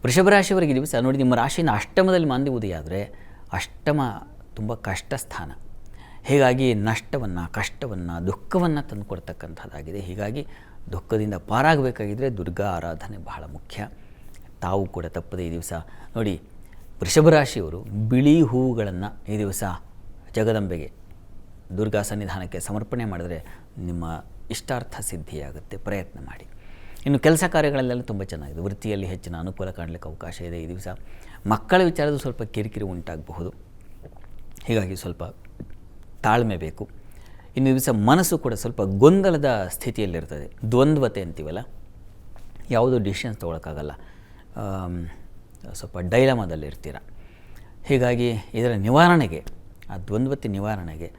ವೃಷಭ ರಾಶಿಯವರಿಗೆ ದಿವಸ ನೋಡಿ, ನಿಮ್ಮ ರಾಶಿಯಿಂದ ಅಷ್ಟಮದಲ್ಲಿ ಮಾಂದಿ ಉದಯ ಆದರೆ, ಅಷ್ಟಮ ತುಂಬ ಕಷ್ಟ ಸ್ಥಾನ. ಹೀಗಾಗಿ ನಷ್ಟವನ್ನು, ಕಷ್ಟವನ್ನು, ದುಃಖವನ್ನು ತಂದುಕೊಡ್ತಕ್ಕಂಥದ್ದಾಗಿದೆ. ಹೀಗಾಗಿ ದುಃಖದಿಂದ ಪಾರಾಗಬೇಕಾಗಿದ್ದರೆ ದುರ್ಗಾ ಆರಾಧನೆ ಬಹಳ ಮುಖ್ಯ. ತಾವು ಕೂಡ ತಪ್ಪದೆ ಈ ದಿವಸ ನೋಡಿ, ವೃಷಭ ರಾಶಿಯವರು ಬಿಳಿ ಹೂವುಗಳನ್ನು ಈ ದಿವಸ ಜಗದಂಬೆಗೆ, ದುರ್ಗಾ ಸನ್ನಿಧಾನಕ್ಕೆ ಸಮರ್ಪಣೆ ಮಾಡಿದರೆ ನಿಮ್ಮ ಇಷ್ಟಾರ್ಥ ಸಿದ್ಧಿಯಾಗುತ್ತೆ. ಪ್ರಯತ್ನ ಮಾಡಿ. ಇನ್ನು ಕೆಲಸ ಕಾರ್ಯಗಳಲ್ಲೆಲ್ಲ ತುಂಬ ಚೆನ್ನಾಗಿದೆ. ವೃತ್ತಿಯಲ್ಲಿ ಹೆಚ್ಚಿನ ಅನುಕೂಲ ಕಾಣಲಿಕ್ಕೆ ಅವಕಾಶ ಇದೆ ಈ ದಿವಸ. ಮಕ್ಕಳ ವಿಚಾರದ ಸ್ವಲ್ಪ ಕಿರಿಕಿರಿ ಉಂಟಾಗಬಹುದು. ಹೀಗಾಗಿ ಸ್ವಲ್ಪ ತಾಳ್ಮೆ ಬೇಕು. ಇನ್ನು ದಿವಸ ಮನಸ್ಸು ಕೂಡ ಸ್ವಲ್ಪ ಗೊಂದಲದ ಸ್ಥಿತಿಯಲ್ಲಿರ್ತದೆ. ದ್ವಂದ್ವತೆ ಅಂತೀವಲ್ಲ, ಯಾವುದೋ ಡಿಸಿಷನ್ಸ್ ತೊಗೊಳಕ್ಕಾಗಲ್ಲ. ಸ್ವಲ್ಪ ಡೈಲಮದಲ್ಲಿರ್ತೀರ. ಹೀಗಾಗಿ ಇದರ ನಿವಾರಣೆಗೆ, ಆ ದ್ವಂದ್ವತೆ ನಿವಾರಣೆಗೆ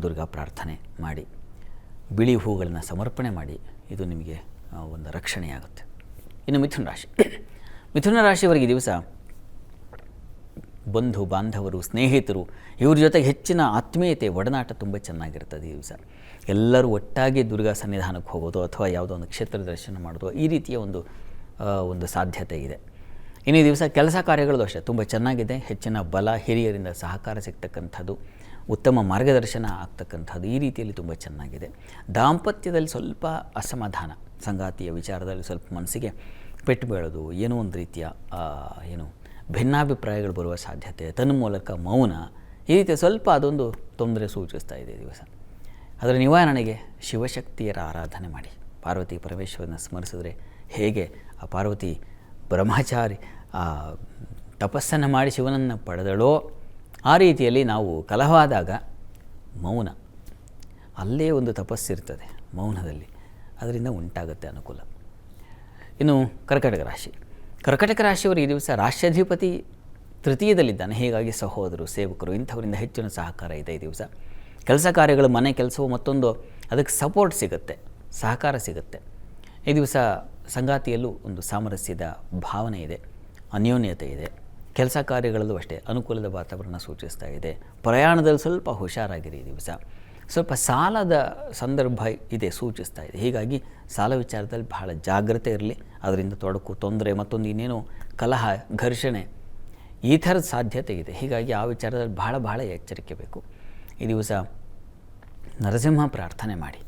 ದುರ್ಗಾ ಪ್ರಾರ್ಥನೆ ಮಾಡಿ, ಬಿಳಿ ಹೂಗಳನ್ನು ಸಮರ್ಪಣೆ ಮಾಡಿ, ಇದು ನಿಮಗೆ ಒಂದು ರಕ್ಷಣೆಯಾಗುತ್ತೆ. ಇನ್ನು ಮಿಥುನ ರಾಶಿ. ಮಿಥುನ ರಾಶಿಯವರಿಗೆ ಈ ದಿವಸ ಬಂಧು ಬಾಂಧವರು, ಸ್ನೇಹಿತರು ಇವ್ರ ಜೊತೆಗೆ ಹೆಚ್ಚಿನ ಆತ್ಮೀಯತೆ, ಒಡನಾಟ ತುಂಬ ಚೆನ್ನಾಗಿರ್ತದೆ ಈ ದಿವಸ. ಎಲ್ಲರೂ ಒಟ್ಟಾಗಿ ದುರ್ಗಾ ಸನ್ನಿಧಾನಕ್ಕೆ ಹೋಗೋದು ಅಥವಾ ಯಾವುದೋ ಒಂದು ಕ್ಷೇತ್ರ ದರ್ಶನ ಮಾಡೋದು, ಈ ರೀತಿಯ ಒಂದು ಸಾಧ್ಯತೆ ಇದೆ. ಇನ್ನು ಈ ದಿವಸ ಕೆಲಸ ಕಾರ್ಯಗಳದ್ದು ಅಷ್ಟೇ ತುಂಬ ಚೆನ್ನಾಗಿದೆ. ಹೆಚ್ಚಿನ ಬಲ, ಹಿರಿಯರಿಂದ ಸಹಕಾರ ಸಿಗ್ತಕ್ಕಂಥದ್ದು, ಉತ್ತಮ ಮಾರ್ಗದರ್ಶನ ಆಗ್ತಕ್ಕಂಥದ್ದು, ಈ ರೀತಿಯಲ್ಲಿ ತುಂಬ ಚೆನ್ನಾಗಿದೆ. ದಾಂಪತ್ಯದಲ್ಲಿ ಸ್ವಲ್ಪ ಅಸಮಾಧಾನ, ಸಂಗಾತಿಯ ವಿಚಾರದಲ್ಲಿ ಸ್ವಲ್ಪ ಮನಸ್ಸಿಗೆ ಪೆಟ್ಟು ಬೀಳೋದು, ಏನೋ ಒಂದು ರೀತಿಯ ಭಿನ್ನಾಭಿಪ್ರಾಯಗಳು ಬರುವ ಸಾಧ್ಯತೆ, ತನ್ನ ಮೂಲಕ ಮೌನ, ಈ ರೀತಿಯ ಸ್ವಲ್ಪ ಅದೊಂದು ತೊಂದರೆ ಸೂಚಿಸ್ತಾ ಇದೆ ಈ ದಿವಸ. ಅದರ ನಿವಾರಣೆಗೆ ಶಿವಶಕ್ತಿಯರ ಆರಾಧನೆ ಮಾಡಿ. ಪಾರ್ವತಿ ಪರಮೇಶ್ವರನ ಸ್ಮರಿಸಿದ್ರೆ ಹೇಗೆ ಆ ಪಾರ್ವತಿ ಬ್ರಹ್ಮಚಾರಿ ತಪಸ್ಸನ್ನು ಮಾಡಿ ಶಿವನನ್ನು ಪಡೆದಳೋ, ಆ ರೀತಿಯಲ್ಲಿ ನಾವು ಕಲಹವಾದಾಗ ಮೌನ, ಅಲ್ಲೇ ಒಂದು ತಪಸ್ಸಿರ್ತದೆ ಮೌನದಲ್ಲಿ, ಅದರಿಂದ ಉಂಟಾಗುತ್ತೆ ಅನುಕೂಲ. ಇನ್ನು ಕರ್ಕಟಕ ರಾಶಿ. ಕರ್ಕಟಕ ರಾಶಿಯವರು ಈ ದಿವಸ ರಾಷ್ಟ್ರಾಧಿಪತಿ ತೃತೀಯದಲ್ಲಿದ್ದಾನೆ. ಹೀಗಾಗಿ ಸಹೋದರರು, ಸೇವಕರು ಇಂಥವರಿಂದ ಹೆಚ್ಚಿನ ಸಹಕಾರ ಇದೆ ಈ ದಿವಸ. ಕೆಲಸ ಕಾರ್ಯಗಳು, ಮನೆ ಕೆಲಸವು ಮತ್ತೊಂದು ಅದಕ್ಕೆ ಸಪೋರ್ಟ್ ಸಿಗುತ್ತೆ, ಸಹಕಾರ ಸಿಗುತ್ತೆ. ಈ ದಿವಸ ಸಂಗಾತಿಯಲ್ಲೂ ಒಂದು ಸಾಮರಸ್ಯದ ಭಾವನೆ ಇದೆ, ಅನ್ಯೋನ್ಯತೆ ಇದೆ. ಕೆಲಸ ಕಾರ್ಯಗಳಲ್ಲೂ ಅಷ್ಟೇ ಅನುಕೂಲದ ವಾತಾವರಣ ಸೂಚಿಸ್ತಾ ಇದೆ. ಪ್ರಯಾಣದಲ್ಲಿ ಸ್ವಲ್ಪ ಹುಷಾರಾಗಿರಿ ಈ ದಿವಸ. ಸ್ವಲ್ಪ ಸಾಲದ ಸಂದರ್ಭ ಇದೆ, ಸೂಚಿಸ್ತಾ ಇದೆ. ಹೀಗಾಗಿ ಸಾಲ ವಿಚಾರದಲ್ಲಿ ಬಹಳ ಜಾಗ್ರತೆ ಇರಲಿ. ಅದರಿಂದ ತೊಡಕು, ತೊಂದರೆ, ಮತ್ತೊಂದು ಇನ್ನೇನೋ ಕಲಹ, ಘರ್ಷಣೆ, ಈ ಥರದ ಸಾಧ್ಯತೆ ಇದೆ. ಹೀಗಾಗಿ ಆ ವಿಚಾರದಲ್ಲಿ ಬಹಳ ಎಚ್ಚರಿಕೆ ಬೇಕು. ಈ ದಿವಸ ನರಸಿಂಹ ಪ್ರಾರ್ಥನೆ ಮಾಡಿ,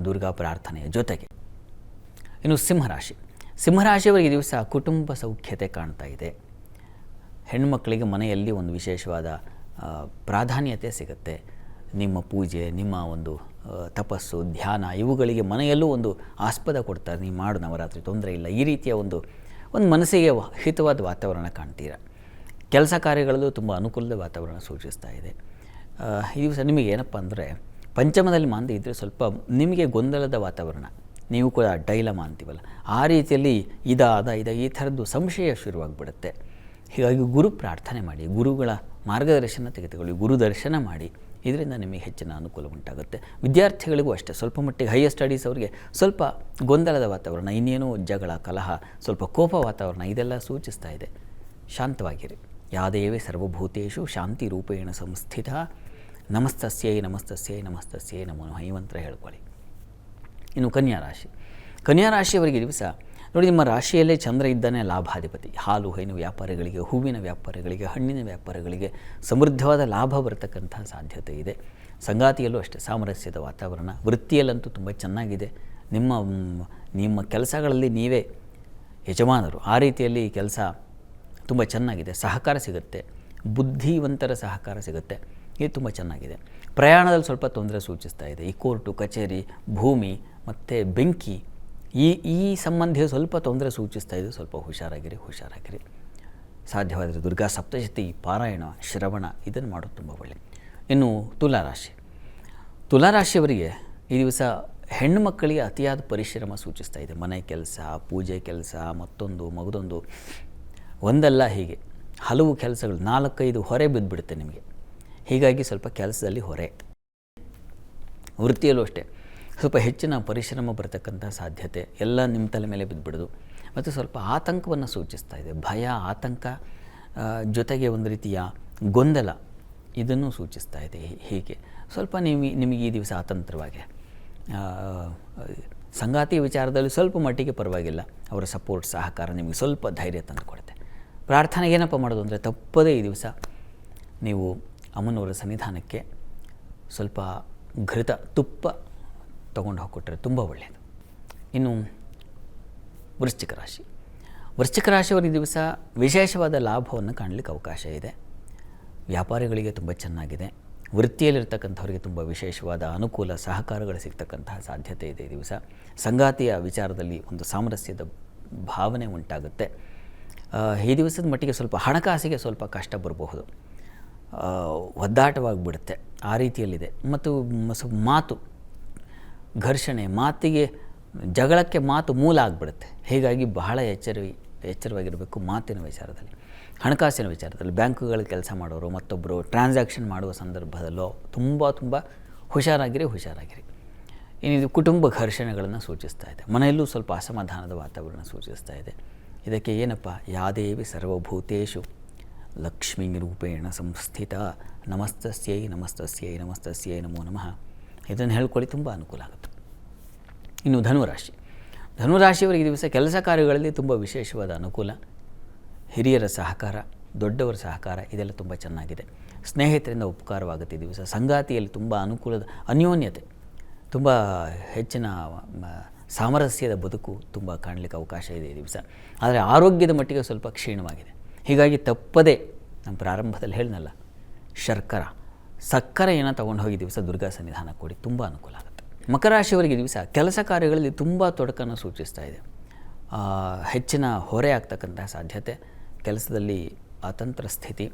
ದುರ್ಗಾ ಪ್ರಾರ್ಥನೆಯ ಜೊತೆಗೆ. ಇನ್ನು ಸಿಂಹರಾಶಿ. ಸಿಂಹರಾಶಿಯವರಿಗೆ ಈ ದಿವಸ ಕುಟುಂಬ ಸೌಖ್ಯತೆ ಕಾಣ್ತಾ ಇದೆ. ಹೆಣ್ಣುಮಕ್ಕಳಿಗೆ ಮನೆಯಲ್ಲಿ ಒಂದು ವಿಶೇಷವಾದ ಪ್ರಾಧಾನ್ಯತೆ ಸಿಗುತ್ತೆ. ನಿಮ್ಮ ಪೂಜೆ, ನಿಮ್ಮ ಒಂದು ತಪಸ್ಸು, ಧ್ಯಾನ, ಇವುಗಳಿಗೆ ಮನೆಯಲ್ಲೂ ಒಂದು ಆಸ್ಪದ ಕೊಡ್ತಾರೆ. ನೀವು ಮಾಡು ನವರಾತ್ರಿ, ತೊಂದರೆ ಇಲ್ಲ, ಈ ರೀತಿಯ ಒಂದು ಮನಸ್ಸಿಗೆ ಹಿತವಾದ ವಾತಾವರಣ ಕಾಣ್ತೀರ. ಕೆಲಸ ಕಾರ್ಯಗಳಲ್ಲೂ ತುಂಬ ಅನುಕೂಲದ ವಾತಾವರಣ ಸೂಚಿಸ್ತಾ ಇದೆ. ಈ ದಿವಸ ನಿಮಗೆ ಏನಪ್ಪ ಅಂದರೆ, ಪಂಚಮದಲ್ಲಿ ಮಾಂದಿ ಇದ್ದರೆ ಸ್ವಲ್ಪ ನಿಮಗೆ ಗೊಂದಲದ ವಾತಾವರಣ, ನೀವು ಕೂಡ ಡೈಲಮ ಅಂತೀವಲ್ಲ, ಆ ರೀತಿಯಲ್ಲಿ ಇದ ಈ ಥರದ್ದು ಸಂಶಯ ಶುರುವಾಗ್ಬಿಡುತ್ತೆ. ಹೀಗಾಗಿ ಗುರು ಪ್ರಾರ್ಥನೆ ಮಾಡಿ, ಗುರುಗಳ ಮಾರ್ಗದರ್ಶನ ತೆಗೆದುಕೊಳ್ಳಿ, ಗುರು ದರ್ಶನ ಮಾಡಿ. ಇದರಿಂದ ನಿಮಗೆ ಹೆಚ್ಚಿನ ಅನುಕೂಲ ಉಂಟಾಗುತ್ತೆ. ವಿದ್ಯಾರ್ಥಿಗಳಿಗೂ ಅಷ್ಟೇ ಸ್ವಲ್ಪ ಮಟ್ಟಿಗೆ ಹೈಯರ್ ಸ್ಟಡೀಸ್ ಅವರಿಗೆ ಸ್ವಲ್ಪ ಗೊಂದಲದ ವಾತಾವರಣ, ಇನ್ನೇನೋ ಜಗಳ, ಕಲಹ, ಸ್ವಲ್ಪ ಕೋಪ ವಾತಾವರಣ, ಇದೆಲ್ಲ ಸೂಚಿಸ್ತಾ ಇದೆ. ಶಾಂತವಾಗಿರಿ. ಯಾದೇವೇ ಸರ್ವಭೂತೇಷು ಶಾಂತಿ ರೂಪೇಣ ಸಂಸ್ಥಿತ. ನಮಸ್ತಸ್ಯೈ ನಮಸ್ತಸ್ಯೈ ನಮಸ್ತಸ್ಯೈ ನಮೋ ನಮಃ, ಈ ಮಂತ್ರ ಹೇಳ್ಕೊಳ್ಳಿ. ಇನ್ನು ಕನ್ಯಾ ರಾಶಿ. ಕನ್ಯಾ ರಾಶಿಯವರಿಗೆ ದಿವಸ ನೋಡಿ, ನಿಮ್ಮ ರಾಶಿಯಲ್ಲೇ ಚಂದ್ರ ಇದ್ದಾನೆ, ಲಾಭಾಧಿಪತಿ. ಹಾಲು ಹೈನು ವ್ಯಾಪಾರಿಗಳಿಗೆ, ಹೂವಿನ ವ್ಯಾಪಾರಿಗಳಿಗೆ, ಹಣ್ಣಿನ ವ್ಯಾಪಾರಿಗಳಿಗೆ ಸಮೃದ್ಧವಾದ ಲಾಭ ಬರತಕ್ಕಂಥ ಸಾಧ್ಯತೆ ಇದೆ. ಸಂಗಾತಿಯಲ್ಲೂ ಅಷ್ಟೇ ಸಾಮರಸ್ಯದ ವಾತಾವರಣ. ವೃತ್ತಿಯಲ್ಲಂತೂ ತುಂಬ ಚೆನ್ನಾಗಿದೆ. ನಿಮ್ಮ ಕೆಲಸಗಳಲ್ಲಿ ನೀವೇ ಯಜಮಾನರು, ಆ ರೀತಿಯಲ್ಲಿ ಕೆಲಸ ತುಂಬ ಚೆನ್ನಾಗಿದೆ. ಸಹಕಾರ ಸಿಗುತ್ತೆ, ಬುದ್ಧಿವಂತರ ಸಹಕಾರ ಸಿಗುತ್ತೆ. ಇದು ತುಂಬ ಚೆನ್ನಾಗಿದೆ. ಪ್ರಯಾಣದಲ್ಲಿ ಸ್ವಲ್ಪ ತೊಂದರೆ ಸೂಚಿಸ್ತಾ ಇದೆ. ಈ ಕೋರ್ಟು, ಕಚೇರಿ, ಭೂಮಿ ಮತ್ತು ಬೆಂಕಿ, ಈ ಸಂಬಂಧಿಯ ಸ್ವಲ್ಪ ತೊಂದರೆ ಸೂಚಿಸ್ತಾ ಇದೆ. ಸ್ವಲ್ಪ ಹುಷಾರಾಗಿರಿ. ಸಾಧ್ಯವಾದರೆ ದುರ್ಗಾ ಸಪ್ತಶತಿ ಪಾರಾಯಣ, ಶ್ರವಣ ಇದನ್ನು ಮಾಡೋದು ತುಂಬ ಒಳ್ಳೆಯದು. ಇನ್ನು ತುಲಾರಾಶಿ. ತುಲಾರಾಶಿಯವರಿಗೆ ಈ ದಿವಸ ಹೆಣ್ಣು ಮಕ್ಕಳಿಗೆ ಅತಿಯಾದ ಪರಿಶ್ರಮ ಸೂಚಿಸ್ತಾ ಇದೆ. ಮನೆ ಕೆಲಸ, ಪೂಜೆ ಕೆಲಸ, ಮತ್ತೊಂದು ಮಗದೊಂದು, ಒಂದಲ್ಲ ಹೀಗೆ ಹಲವು ಕೆಲಸಗಳು, 4-5 ಹೊರೆ ಬಿದ್ದುಬಿಡುತ್ತೆ ನಿಮಗೆ. ಹೀಗಾಗಿ ಸ್ವಲ್ಪ ಕೆಲಸದಲ್ಲಿ ಹೊರೆ. ವೃತ್ತಿಯಲ್ಲೂ ಅಷ್ಟೇ ಸ್ವಲ್ಪ ಹೆಚ್ಚಿನ ಪರಿಶ್ರಮ ಬರತಕ್ಕಂಥ ಸಾಧ್ಯತೆ, ಎಲ್ಲ ನಿಮ್ಮ ತಲೆ ಮೇಲೆ ಬಿದ್ದುಬಿಡೋದು. ಮತ್ತು ಸ್ವಲ್ಪ ಆತಂಕವನ್ನು ಸೂಚಿಸ್ತಾ ಇದೆ. ಭಯ, ಆತಂಕ ಜೊತೆಗೆ ಒಂದು ರೀತಿಯ ಗೊಂದಲ, ಇದನ್ನು ಸೂಚಿಸ್ತಾ ಇದೆ. ಹೀಗೆ ಸ್ವಲ್ಪ ನಿಮಗೆ ಈ ದಿವಸ ಅತಂತ್ರವಾಗಿ. ಸಂಗಾತಿ ವಿಚಾರದಲ್ಲಿ ಸ್ವಲ್ಪ ಮಟ್ಟಿಗೆ ಪರವಾಗಿಲ್ಲ, ಅವರ ಸಪೋರ್ಟ್, ಸಹಕಾರ ನಿಮಗೆ ಸ್ವಲ್ಪ ಧೈರ್ಯ ತಂದು ಕೊಡುತ್ತೆ. ಪ್ರಾರ್ಥನೆಗೆ ಏನಪ್ಪ ಮಾಡೋದು ಅಂದರೆ, ತಪ್ಪದೇ ಈ ದಿವಸ ನೀವು ಅಮ್ಮನವರ ಸನ್ನಿಧಾನಕ್ಕೆ ಸ್ವಲ್ಪ ಘೃತ, ತುಪ್ಪ ತೊಗೊಂಡು ಹೋಗಿಕೊಟ್ರೆ ತುಂಬ ಒಳ್ಳೆಯದು. ಇನ್ನು ವೃಶ್ಚಿಕ ರಾಶಿ. ವೃಶ್ಚಿಕ ರಾಶಿಯವರು ಈ ದಿವಸ ವಿಶೇಷವಾದ ಲಾಭವನ್ನು ಕಾಣಲಿಕ್ಕೆ ಅವಕಾಶ ಇದೆ. ವ್ಯಾಪಾರಿಗಳಿಗೆ ತುಂಬ ಚೆನ್ನಾಗಿದೆ. ವೃತ್ತಿಯಲ್ಲಿರ್ತಕ್ಕಂಥವ್ರಿಗೆ ತುಂಬ ವಿಶೇಷವಾದ ಅನುಕೂಲ, ಸಹಕಾರಗಳು ಸಿಗ್ತಕ್ಕಂತಹ ಸಾಧ್ಯತೆ ಇದೆ ಈ ದಿವಸ. ಸಂಗಾತಿಯ ವಿಚಾರದಲ್ಲಿ ಒಂದು ಸಾಮರಸ್ಯದ ಭಾವನೆ ಉಂಟಾಗುತ್ತೆ. ಈ ದಿವಸದ ಮಟ್ಟಿಗೆ ಸ್ವಲ್ಪ ಹಣಕಾಸಿಗೆ ಸ್ವಲ್ಪ ಕಷ್ಟ ಬರಬಹುದು, ಒದ್ದಾಟವಾಗಿಬಿಡುತ್ತೆ, ಆ ರೀತಿಯಲ್ಲಿದೆ. ಮತ್ತು ಮಾತು, ಘರ್ಷಣೆ, ಜಗಳಕ್ಕೆ ಮಾತು ಮೂಲ ಆಗಿಬಿಡುತ್ತೆ. ಹೀಗಾಗಿ ಬಹಳ ಎಚ್ಚರವಾಗಿರಬೇಕು. ಮಾತಿನ ವಿಚಾರದಲ್ಲಿ, ಹಣಕಾಸಿನ ವಿಚಾರದಲ್ಲಿ, ಬ್ಯಾಂಕುಗಳಲ್ಲಿ ಕೆಲಸ ಮಾಡೋರು ಮತ್ತೊಬ್ಬರು ಟ್ರಾನ್ಸಾಕ್ಷನ್ ಮಾಡುವ ಸಂದರ್ಭದಲ್ಲೋ ತುಂಬ ಹುಷಾರಾಗಿರಿ. ಇನ್ನು ಇದು ಕುಟುಂಬ ಘರ್ಷಣೆಗಳನ್ನು ಸೂಚಿಸ್ತಾ ಇದೆ. ಮನೆಯಲ್ಲೂ ಸ್ವಲ್ಪ ಅಸಮಾಧಾನದ ವಾತಾವರಣ ಸೂಚಿಸ್ತಾ ಇದೆ. ಇದಕ್ಕೆ ಏನಪ್ಪ, ಯಾದೇವಿ ಸರ್ವಭೂತೇಷು ಲಕ್ಷ್ಮೀ ರೂಪೇಣ ಸಂಸ್ಥಿತ ನಮಸ್ತಸ್ಯೈ ನಮಸ್ತಸ್ಯೈ ನಮಸ್ತಸ್ಯೈ ನಮೋ ನಮಃ. ಇದನ್ನು ಹೇಳ್ಕೊಳ್ಳಿ, ತುಂಬ ಅನುಕೂಲ ಆಗುತ್ತೆ. ಇನ್ನು ಧನುರಾಶಿಯವರಿಗೆ ದಿವಸ ಕೆಲಸ ಕಾರ್ಯಗಳಲ್ಲಿ ತುಂಬ ವಿಶೇಷವಾದ ಅನುಕೂಲ. ಹಿರಿಯರ ಸಹಕಾರ, ದೊಡ್ಡವರ ಸಹಕಾರ ಇದೆಲ್ಲ ತುಂಬ ಚೆನ್ನಾಗಿದೆ. ಸ್ನೇಹಿತರಿಂದ ಉಪಕಾರವಾಗುತ್ತೆ ಈ ದಿವಸ. ಸಂಗಾತಿಯಲ್ಲಿ ತುಂಬ ಅನುಕೂಲದ ಅನ್ಯೋನ್ಯತೆ, ತುಂಬ ಹೆಚ್ಚಿನ ಸಾಮರಸ್ಯದ ಬದುಕು ತುಂಬ ಕಾಣಲಿಕ್ಕೆ ಅವಕಾಶ ಇದೆ ಈ ದಿವಸ. ಆದರೆ ಆರೋಗ್ಯದ ಮಟ್ಟಿಗೆ ಸ್ವಲ್ಪ ಕ್ಷೀಣವಾಗಿದೆ. ಹೀಗಾಗಿ ತಪ್ಪದೇ ನಮ್ಮ ಪ್ರಾರಂಭದಲ್ಲಿ ಹೇಳಿದ್ನಲ್ಲ, ಸಕ್ಕರೆಯನ್ನು ತೊಗೊಂಡು ಹೋಗಿ ದಿವಸ ದುರ್ಗಾ ಸನ್ನಿಧಾನ ಕೊಡಿ, ತುಂಬ ಅನುಕೂಲ ಆಗುತ್ತೆ. ಮಕರ ರಾಶಿಯವರಿಗೆ ದಿವಸ ಕೆಲಸ ಕಾರ್ಯಗಳಲ್ಲಿ ತುಂಬ ತೊಡಕನ್ನು ಸೂಚಿಸ್ತಾ ಇದೆ. ಹೆಚ್ಚಿನ ಹೊರೆ ಆಗ್ತಕ್ಕಂತಹ ಸಾಧ್ಯತೆ, ಕೆಲಸದಲ್ಲಿ ಅತಂತ್ರ ಸ್ಥಿತಿ,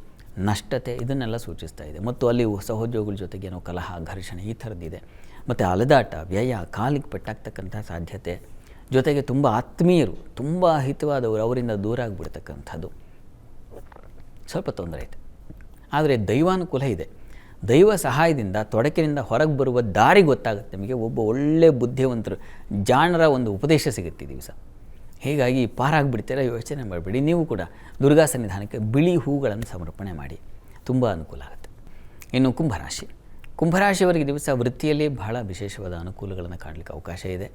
ನಷ್ಟತೆ ಇದನ್ನೆಲ್ಲ ಸೂಚಿಸ್ತಾ ಇದೆ. ಮತ್ತು ಅಲ್ಲಿ ಸಹೋದ್ಯೋಗಿಗಳ ಜೊತೆಗೆ ಏನೋ ಕಲಹ, ಘರ್ಷಣೆ ಈ ಥರದ್ದಿದೆ. ಮತ್ತು ಅಲೆದಾಟ, ವ್ಯಯ, ಕಾಲಿಗೆ ಪೆಟ್ಟಾಗ್ತಕ್ಕಂಥ ಸಾಧ್ಯತೆ, ಜೊತೆಗೆ ತುಂಬ ಆತ್ಮೀಯರು, ತುಂಬ ಹಿತವಾದವರು ಅವರಿಂದ ದೂರ ಆಗಿಬಿಡ್ತಕ್ಕಂಥದ್ದು ಸ್ವಲ್ಪ ತೊಂದರೆ ಇದೆ. ಆದರೆ ದೈವಾನುಕೂಲ ಇದೆ. ದೈವ ಸಹಾಯದಿಂದ ತೊಡಕಿನಿಂದ ಹೊರಗೆ ಬರುವ ದಾರಿ ಗೊತ್ತಾಗುತ್ತೆ ನಿಮಗೆ. ಒಬ್ಬ ಒಳ್ಳೆಯ ಬುದ್ಧಿವಂತರು, ಜಾಣರ ಒಂದು ಉಪದೇಶ ಸಿಗುತ್ತೆ ಈ ದಿವಸ. ಹೀಗಾಗಿ ಪಾರಾಗಿಬಿಡ್ತೀರ, ಯೋಚನೆ ಮಾಡಬೇಡಿ. ನೀವು ಕೂಡ ದುರ್ಗಾ ಸನ್ನಿಧಾನಕ್ಕೆ ಬಿಳಿ ಹೂಗಳನ್ನು ಸಮರ್ಪಣೆ ಮಾಡಿ, ತುಂಬ ಅನುಕೂಲ ಆಗುತ್ತೆ. ಇನ್ನು ಕುಂಭರಾಶಿಯವರಿಗೆ ದಿವಸ ವೃತ್ತಿಯಲ್ಲಿ ಬಹಳ ವಿಶೇಷವಾದ ಅನುಕೂಲಗಳನ್ನು ಕಾಣಲಿಕ್ಕೆ ಅವಕಾಶ ಇದೆ.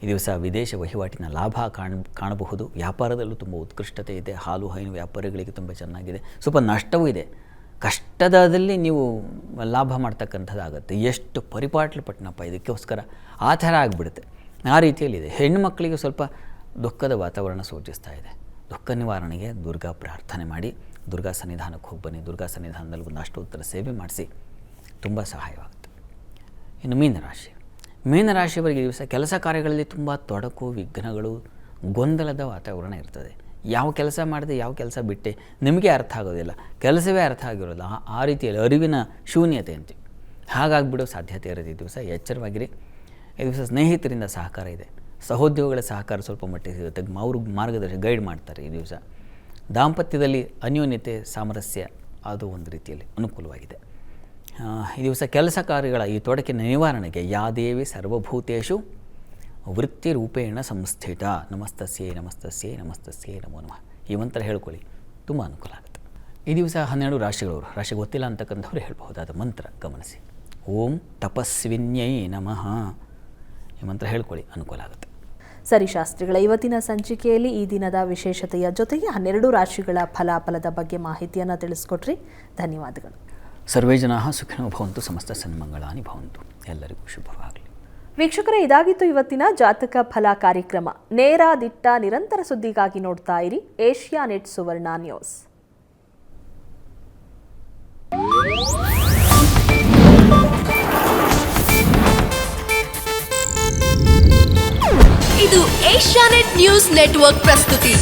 ಈ ದಿವಸ ವಿದೇಶ ವಹಿವಾಟಿನ ಲಾಭ ಕಾಣಬಹುದು. ವ್ಯಾಪಾರದಲ್ಲೂ ತುಂಬ ಉತ್ಕೃಷ್ಟತೆ ಇದೆ. ಹಾಲು ಹೈನು ವ್ಯಾಪಾರಿಗಳಿಗೆ ತುಂಬ ಚೆನ್ನಾಗಿದೆ. ಸ್ವಲ್ಪ ನಷ್ಟವೂ ಇದೆ. ಕಷ್ಟದಲ್ಲಿ ನೀವು ಲಾಭ ಮಾಡ್ತಕ್ಕಂಥದ್ದಾಗುತ್ತೆ. ಎಷ್ಟು ಪರಿಪಾಟ್ಲು ಪಟ್ಟಣಪ್ಪ ಇದಕ್ಕೋಸ್ಕರ ಆ ಥರ ಆಗಿಬಿಡುತ್ತೆ. ಆ ರೀತಿಯಲ್ಲಿದೆ. ಹೆಣ್ಣುಮಕ್ಕಳಿಗೆ ಸ್ವಲ್ಪ ದುಃಖದ ವಾತಾವರಣ ಸೂಚಿಸ್ತಾ ಇದೆ. ದುಃಖ ನಿವಾರಣೆಗೆ ದುರ್ಗಾ ಪ್ರಾರ್ಥನೆ ಮಾಡಿ, ದುರ್ಗಾ ಸನ್ನಿಧಾನಕ್ಕೆ ಹೋಗಿ ಬನ್ನಿ. ದುರ್ಗಾ ಸನ್ನಿಧಾನದಲ್ಲಿ ಒಂದು ಅಷ್ಟೋತ್ತರ ಸೇವೆ ಮಾಡಿಸಿ, ತುಂಬ ಸಹಾಯವಾಗುತ್ತೆ. ಇನ್ನು ಮೀನರಾಶಿಯವರಿಗೆ ದಿವಸ ಕೆಲಸ ಕಾರ್ಯಗಳಲ್ಲಿ ತುಂಬ ತೊಡಕು, ವಿಘ್ನಗಳು, ಗೊಂದಲದ ವಾತಾವರಣ ಇರ್ತದೆ. ಯಾವ ಕೆಲಸ ಮಾಡಿದೆ, ಯಾವ ಕೆಲಸ ಬಿಟ್ಟೆ ನಿಮಗೆ ಅರ್ಥ ಆಗೋದಿಲ್ಲ, ಕೆಲಸವೇ ಅರ್ಥ ಆಗಿರೋಲ್ಲ. ಆ ರೀತಿಯಲ್ಲಿ ಅರಿವಿನ ಶೂನ್ಯತೆ ಅಂತೀವಿ. ಹಾಗಾಗಿಬಿಡೋ ಸಾಧ್ಯತೆ ಇರೋದು ಈ ದಿವಸ. ಎಚ್ಚರವಾಗಿರಿ. ಈ ದಿವಸ ಸ್ನೇಹಿತರಿಂದ ಸಹಕಾರ ಇದೆ. ಸಹೋದ್ಯೋಗಿಗಳ ಸಹಕಾರ ಸ್ವಲ್ಪ ಮಟ್ಟಿಗೆ ಸಿಗುತ್ತೆ. ಅವರು ಮಾರ್ಗದರ್ಶನ ಗೈಡ್ ಮಾಡ್ತಾರೆ ಈ ದಿವಸ. ದಾಂಪತ್ಯದಲ್ಲಿ ಅನ್ಯೋನ್ಯತೆ, ಸಾಮರಸ್ಯ ಅದು ಒಂದು ರೀತಿಯಲ್ಲಿ ಅನುಕೂಲವಾಗಿದೆ. ಈ ದಿವಸ ಕೆಲಸ ಕಾರ್ಯಗಳ ಈ ತೊಡಕಿನ ನಿವಾರಣೆಗೆ ಯಾದೇವಿ ಸರ್ವಭೂತೇಷು ವೃತ್ತಿ ರೂಪೇಣ ಸಂಸ್ಥಿತ ನಮಸ್ತಸ್ಯೈ ನಮಸ್ತಸ್ಯೈ ನಮಸ್ತಸ್ಯೈ ನಮೋ ನಮಃ. ಈ ಮಂತ್ರ ಹೇಳ್ಕೊಳ್ಳಿ, ತುಂಬ ಅನುಕೂಲ ಆಗುತ್ತೆ. ಈ ದಿವಸ 12 ರಾಶಿಗಳವರು, ರಾಶಿ ಗೊತ್ತಿಲ್ಲ ಅಂತಕ್ಕಂಥವ್ರು ಹೇಳ್ಬಹುದಾದ ಮಂತ್ರ ಗಮನಿಸಿ. ಓಂ ತಪಸ್ವಿನ್ಯೈ ನಮಃ. ಈ ಮಂತ್ರ ಹೇಳ್ಕೊಳ್ಳಿ, ಅನುಕೂಲ ಆಗುತ್ತೆ. ಸರಿ ಶಾಸ್ತ್ರಿಗಳ, ಇವತ್ತಿನ ಸಂಚಿಕೆಯಲ್ಲಿ ಈ ದಿನದ ವಿಶೇಷತೆಯ ಜೊತೆಗೆ 12 ರಾಶಿಗಳ ಫಲಾಫಲದ ಬಗ್ಗೆ ಮಾಹಿತಿಯನ್ನು ತಿಳಿಸ್ಕೊಟ್ರಿ. ಧನ್ಯವಾದಗಳು. ಸರ್ವೇ ಜನಾಃ ಸುಖಿನೋ ಭವಂತು, ಸಮಸ್ತ ಸನ್ಮಂಗಳಾನಿ ಭವಂತು. ಎಲ್ಲರಿಗೂ ಶುಭವಾಗಲಿ. ವೀಕ್ಷಕರೇ, ಇದಾಗಿತ್ತು ಇವತ್ತಿನ ಜಾತಕ ಫಲ ಕಾರ್ಯಕ್ರಮ. ನೇರ, ದಿಟ್ಟ, ನಿರಂತರ ಸುದ್ದಿಗಾಗಿ ನೋಡ್ತಾ ಇರಿ ಏಷ್ಯಾನೆಟ್ ಸುವರ್ಣ ನ್ಯೂಸ್. ಇದು ಏಷ್ಯಾನೆಟ್ ನ್ಯೂಸ್ ನೆಟ್ವರ್ಕ್ ಪ್ರಸ್ತುತಿ.